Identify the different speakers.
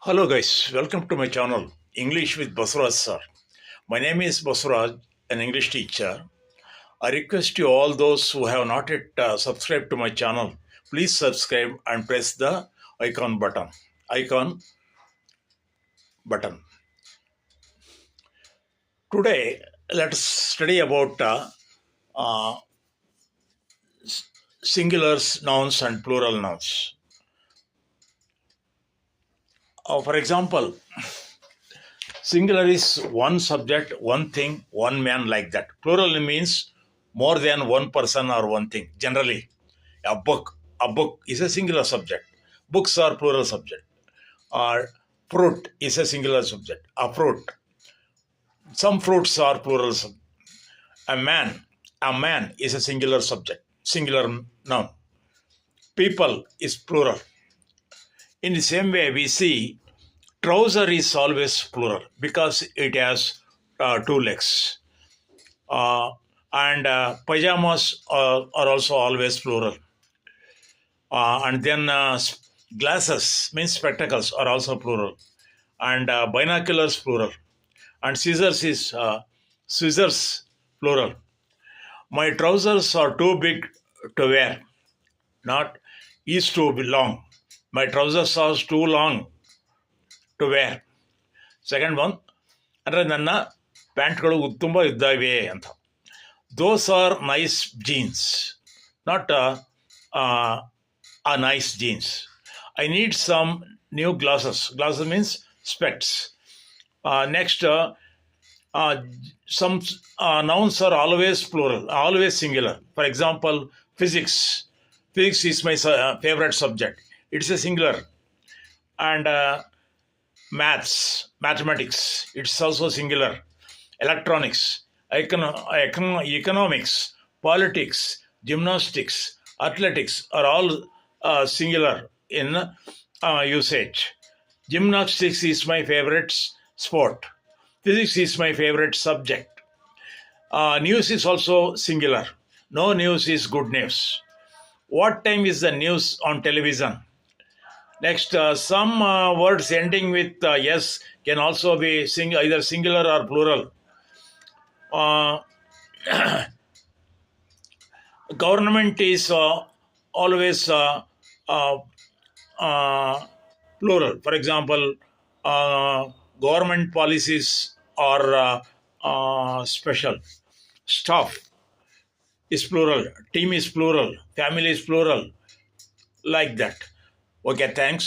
Speaker 1: Hello guys, welcome to my channel English with Basraj sir. My name is Basraj, an English teacher. I request you all those who have not yet subscribed to my channel, please subscribe and press the icon button. Today, let us study about uh, singulars, nouns, and plural nouns. For example, singular is one subject, one thing, one man, like that. Plural means more than one person or one thing. Generally, a book is a singular subject. Books are plural subject. Or fruit is a singular subject. A fruit. Some fruits are plural subject. A man is a singular subject, singular noun. People is plural. In the same way, we see trouser is always plural because it has two legs. And pajamas are also always plural. And then glasses means spectacles are also plural. And binoculars plural. And scissors is scissors plural. My trousers are too big to wear, not is too long. My trousers are too long to wear. Second one, ಅಂದರೆ ನನ್ನ ಪ್ಯಾಂಟ್ಗಳು ತುಂಬ ಇದ್ದಾವೆ ಅಂತ. Those are nice jeans, not a nice jeans. I need some new glasses. Glasses means specs. Next, some nouns are always plural, always singular. For example, physics. Physics is my favorite subject. It's a singular. And mathematics, it's also singular. Electronics, economics, politics, gymnastics, athletics are all singular in usage. Gymnastics is my favorite sport. Physics is my favorite subject. News is also singular. No news is good news. What time is the news on television? Next, some words ending with yes can also be either singular or plural. Government is always plural. For example, government policies are special. Staff is plural. Team is plural. Family is plural. Like that. Okay, thanks.